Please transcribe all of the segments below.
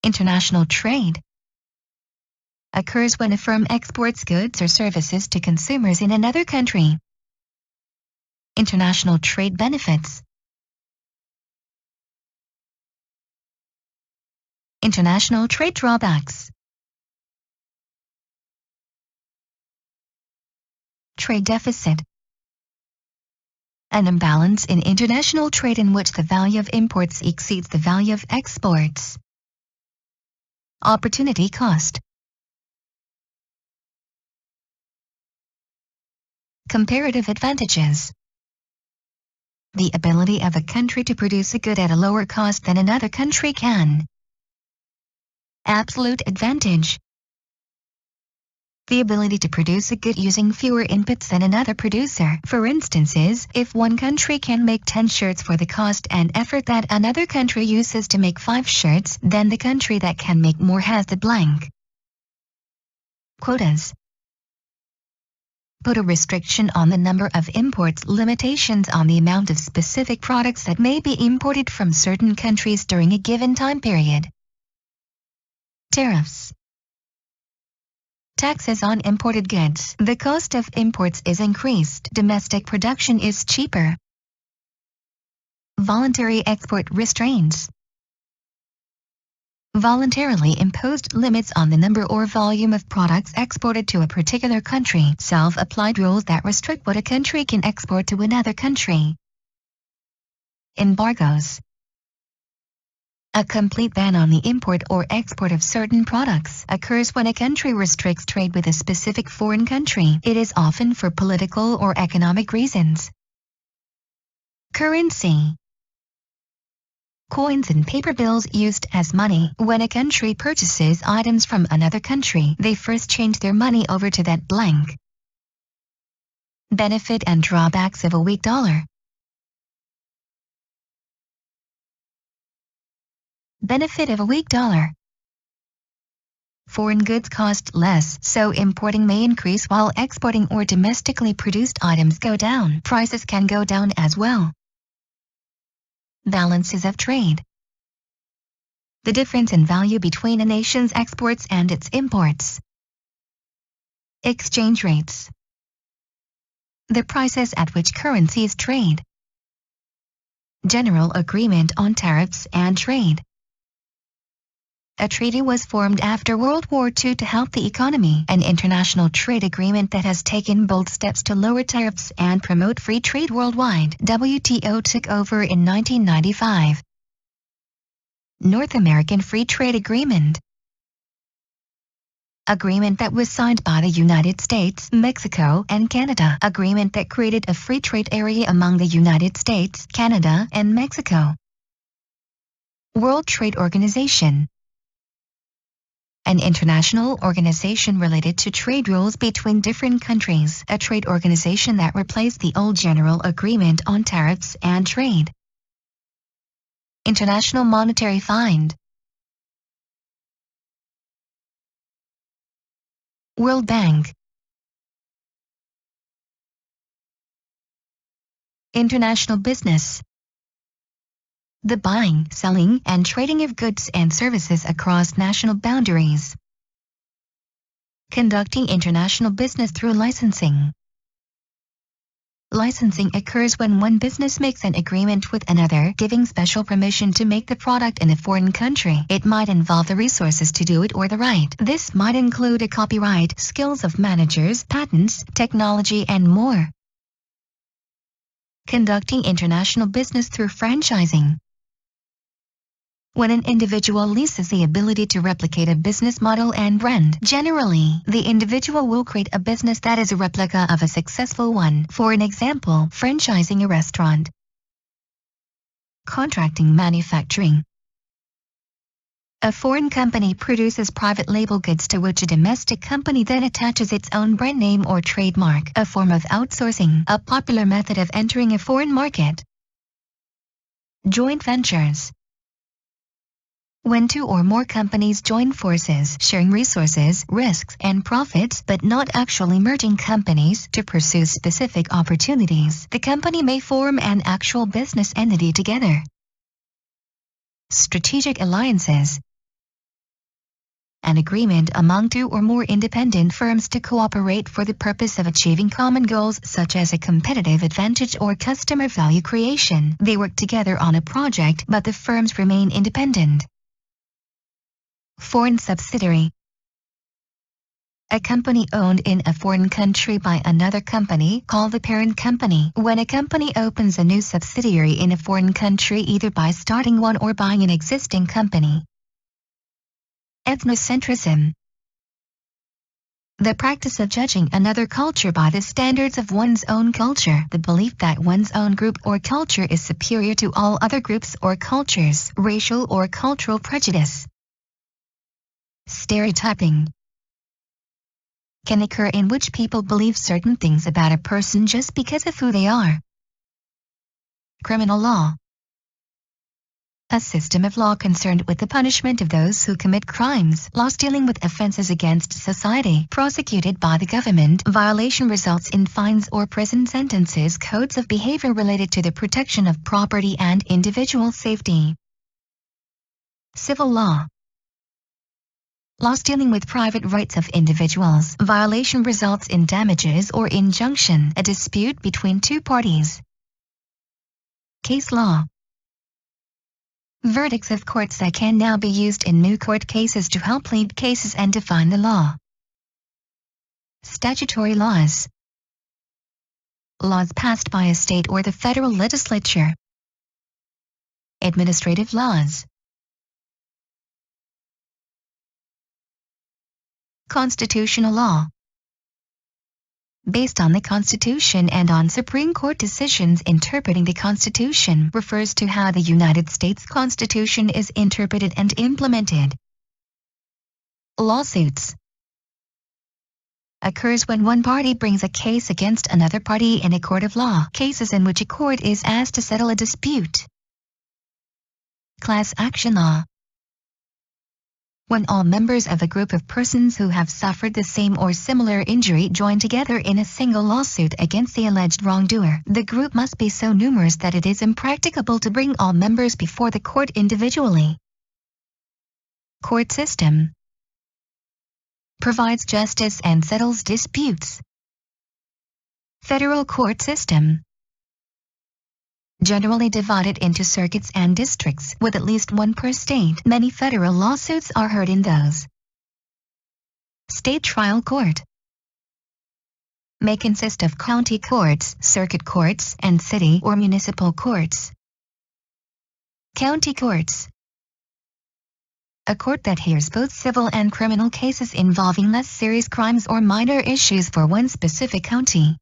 International trade occurs when a firm exports goods or services to consumers in another country. International trade benefits. International trade drawbacks. Trade deficit. An imbalance in international trade in which the value of imports exceeds the value of exports. Opportunity cost. Comparative advantages. The ability of a country to produce a good at a lower cost than another country can. Absolute advantage. The ability to produce a good using fewer inputs than another producer. For instances, if one country can make 10 shirts for the cost and effort that another country uses to make 5 shirts, then the country that can make more has the blank. Quotas. Put a restriction on the number of imports, limitations on the amount of specific products that may be imported from certain countries during a given time period. Tariffs. Taxes on imported goods. The cost of imports is increased. Domestic production is cheaper. Voluntary export restraints. Voluntarily imposed limits on the number or volume of products exported to a particular country. Self-applied rules that restrict what a country can export to another country. Embargoes. A complete ban on the import or export of certain products occurs when a country restricts trade with a specific foreign country. It is often for political or economic reasons. Currency. Coins and paper bills used as money. When a country purchases items from another country, they first change their money over to that blank. Benefit and drawbacks of a weak dollar. Benefit of a weak dollar. Foreign goods cost less, so importing may increase while exporting or domestically produced items go down. Prices can go down as well. Balances of trade. The difference in value between a nation's exports and its imports. Exchange rates. The prices at which currencies trade. General agreement on tariffs and trade. A treaty was formed after World War II to help the economy, an international trade agreement that has taken bold steps to lower tariffs and promote free trade worldwide. WTO took over in 1995. North American Free Trade Agreement. Agreement that was signed by the United States, Mexico, and Canada. Agreement that created a free trade area among the United States, Canada, and Mexico. World Trade Organization. An international organization related to trade rules between different countries, a trade organization that replaced the old General Agreement on Tariffs and Trade. International Monetary Fund. World Bank. International business. The buying, selling, and trading of goods and services across national boundaries. Conducting international business through licensing. Licensing occurs when one business makes an agreement with another, giving special permission to make the product in a foreign country. It might involve the resources to do it or the right. This might include a copyright, skills of managers, patents, technology, and more. Conducting international business through franchising. When an individual leases the ability to replicate a business model and brand, generally, the individual will create a business that is a replica of a successful one. For an example, franchising a restaurant. Contracting manufacturing. A foreign company produces private label goods to which a domestic company then attaches its own brand name or trademark, a form of outsourcing, a popular method of entering a foreign market. Joint ventures. When two or more companies join forces, sharing resources, risks, and profits, but not actually merging companies to pursue specific opportunities, the company may form an actual business entity together. Strategic alliances. an agreement among two or more independent firms to cooperate for the purpose of achieving common goals such as a competitive advantage or customer value creation. They work together on a project, but the firms remain independent. Foreign subsidiary. A company owned in a foreign country by another company called the parent company. When a company opens a new subsidiary in a foreign country either by starting one or buying an existing company. Ethnocentrism. The practice of judging another culture by the standards of one's own culture. The belief that one's own group or culture is superior to all other groups or cultures. Racial or cultural prejudice. Stereotyping. Can occur in which people believe certain things about a person just because of who they are. Criminal law. A system of law concerned with the punishment of those who commit crimes. Laws dealing with offenses against society. Prosecuted by the government. Violation results in fines or prison sentences. Codes of behavior related to the protection of property and individual safety. Civil law. Laws dealing with private rights of individuals. Violation results in damages or injunction, a dispute between two parties. Case law. Verdicts of courts that can now be used in new court cases to help plead cases and define the law. Statutory laws. Laws passed by a state or the federal legislature. Administrative laws. Constitutional law. Based on the Constitution and on Supreme Court decisions interpreting the Constitution, refers to how the United States Constitution is interpreted and implemented. Lawsuits. Occurs when one party brings a case against another party in a court of law. Cases in which a court is asked to settle a dispute. Class action law. When all members of a group of persons who have suffered the same or similar injury join together in a single lawsuit against the alleged wrongdoer, the group must be so numerous that it is impracticable to bring all members before the court individually. Court system. Provides justice and settles disputes. Federal court system. Generally divided into circuits and districts, with at least one per state. Many federal lawsuits are heard in those. State trial court. May consist of county courts, circuit courts, and city or municipal courts. County courts. A court that hears both civil and criminal cases involving less serious crimes or minor issues for one specific county.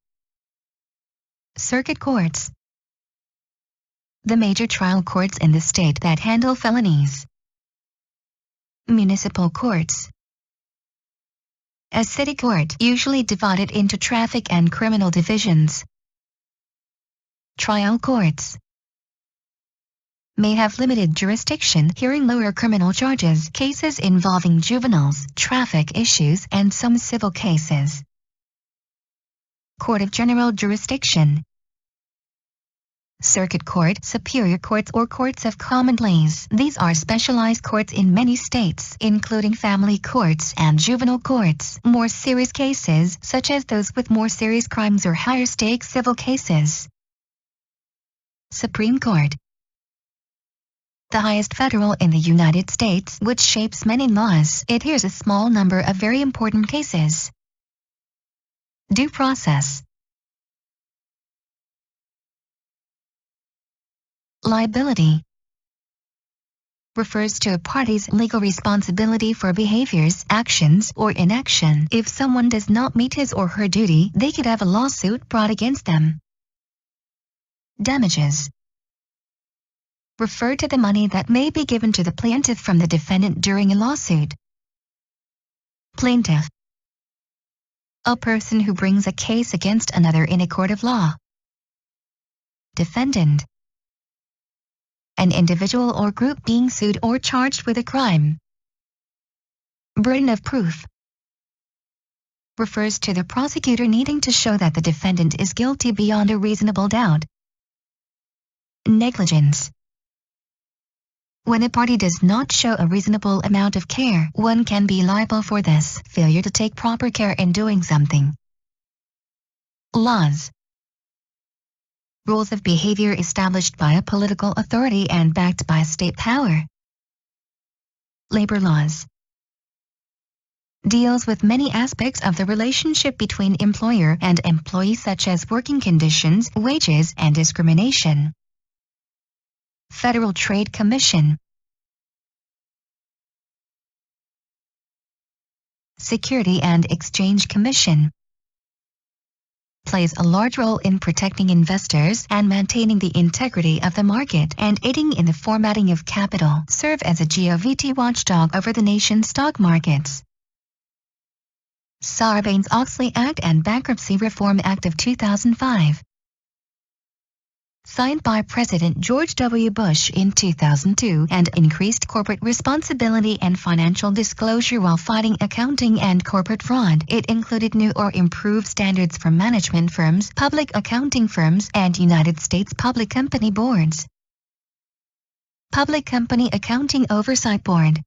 Circuit courts. The major trial courts in the state that handle felonies. Municipal courts. A city court, usually divided into traffic and criminal divisions. Trial courts. May have limited jurisdiction, hearing lower criminal charges, cases involving juveniles, traffic issues, and some civil cases. Court of general jurisdiction. Circuit court, superior courts or courts of common pleas. These are specialized courts in many states, including family courts and juvenile courts. More serious cases, such as those with more serious crimes or higher stakes civil cases. Supreme Court. The highest federal in the United States, which shapes many laws. It hears a small number of very important cases. Due process. Liability. Refers to a party's legal responsibility for behaviors, actions, or inaction. If someone does not meet his or her duty, they could have a lawsuit brought against them. Damages. Refer to the money that may be given to the plaintiff from the defendant during a lawsuit. Plaintiff. A person who brings a case against another in a court of law. Defendant. An individual or group being sued or charged with a crime. Burden of proof. Refers to the prosecutor needing to show that the defendant is guilty beyond a reasonable doubt. Negligence. When a party does not show a reasonable amount of care, one can be liable for this failure to take proper care in doing something. Laws. Rules of behavior established by a political authority and backed by state power. Labor laws. Deals with many aspects of the relationship between employer and employee, such as working conditions, wages, and discrimination. Federal Trade Commission. Security and Exchange Commission. Plays a large role in protecting investors and maintaining the integrity of the market and aiding in the formatting of capital. Serve as a government watchdog over the nation's stock markets. Sarbanes-Oxley Act and Bankruptcy Reform Act of 2005. Signed by President George W. Bush in 2002 and increased corporate responsibility and financial disclosure while fighting accounting and corporate fraud. It included new or improved standards for management firms, public accounting firms, and United States public company boards. Public Company Accounting Oversight Board.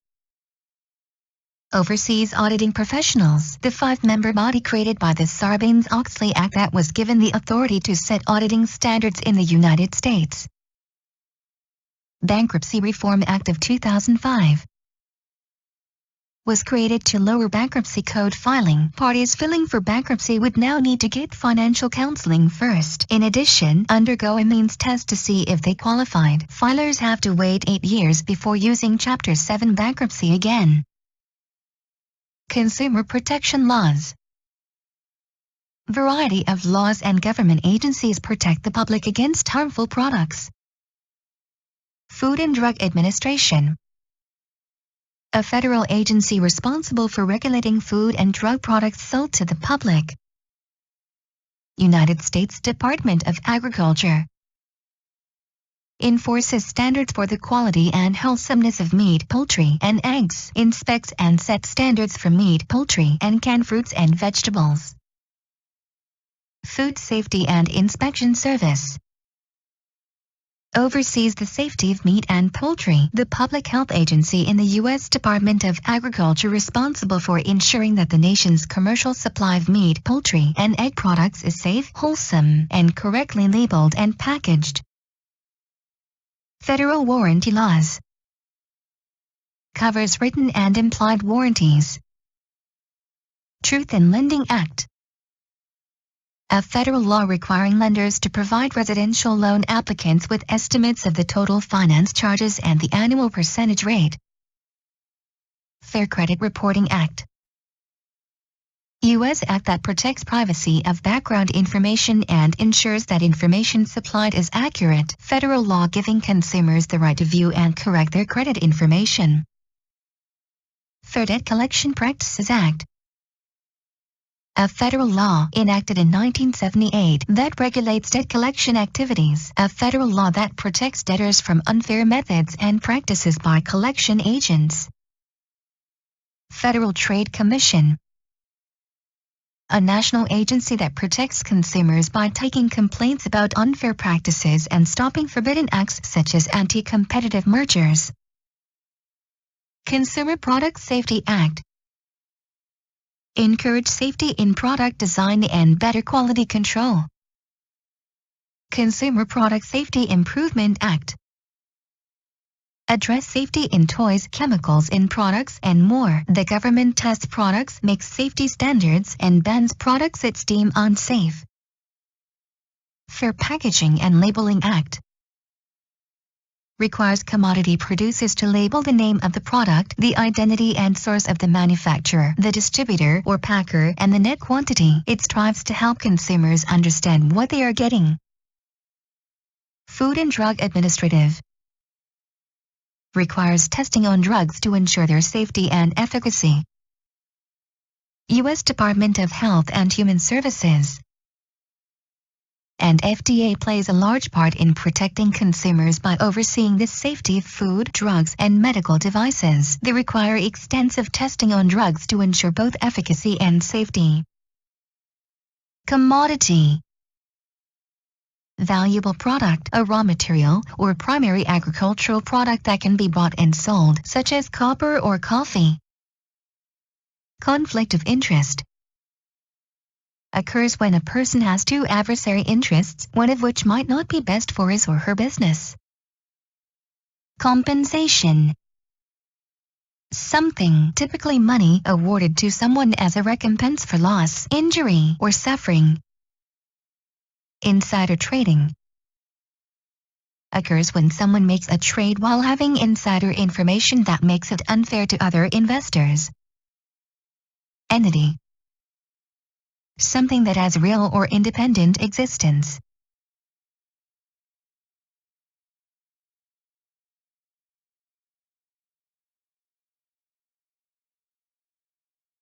Oversees auditing professionals, the 5-member body created by the Sarbanes-Oxley Act that was given the authority to set auditing standards in the United States. Bankruptcy Reform Act of 2005 was created to lower bankruptcy code filing. Parties filing for bankruptcy would now need to get financial counseling first. In addition, undergo a means test to see if they qualified. Filers have to wait 8 years before using Chapter 7 bankruptcy again. Consumer protection laws. Variety of laws and government agencies protect the public against harmful products. Food and Drug Administration. A federal agency responsible for regulating food and drug products sold to the public. United States Department of Agriculture. Enforces standards for the quality and wholesomeness of meat, poultry, and eggs. Inspects and sets standards for meat, poultry, and canned fruits and vegetables. Food Safety and Inspection Service. Oversees the safety of meat and poultry. The public health agency in the U.S. Department of Agriculture responsible for ensuring that the nation's commercial supply of meat, poultry, and egg products is safe, wholesome, and correctly labeled and packaged. Federal warranty laws. Covers written and implied warranties. Truth in Lending Act. A federal law requiring lenders to provide residential loan applicants with estimates of the total finance charges and the annual percentage rate. Fair Credit Reporting Act. U.S. Act that protects privacy of background information and ensures that information supplied is accurate. Federal law giving consumers the right to view and correct their credit information. Fair Debt Collection Practices Act. A federal law enacted in 1978 that regulates debt collection activities. A federal law that protects debtors from unfair methods and practices by collection agents. Federal Trade Commission. A national agency that protects consumers by taking complaints about unfair practices and stopping forbidden acts such as anti-competitive mergers. Consumer Product Safety Act. Encourage safety in product design and better quality control. Consumer Product Safety Improvement Act. Address safety in toys, chemicals in products, and more. The government tests products, makes safety standards, and bans products it's deemed unsafe. Fair Packaging and Labeling Act. Requires commodity producers to label the name of the product, the identity and source of the manufacturer, the distributor or packer, and the net quantity. It strives to help consumers understand what they are getting. Food and Drug Administrative. Requires testing on drugs to ensure their safety and efficacy. U.S. Department of Health and Human Services. And FDA plays a large part in protecting consumers by overseeing the safety of food, drugs, and medical devices. They require extensive testing on drugs to ensure both efficacy and safety. Commodity. Valuable product, a raw material or primary agricultural product that can be bought and sold, such as copper or coffee. Conflict of interest occurs when a person has two adversary interests, one of which might not be best for his or her business. Compensation. Something, typically money, awarded to someone as a recompense for loss, injury, or suffering. Insider trading occurs when someone makes a trade while having insider information that makes it unfair to other investors. Entity. Something that has real or independent existence.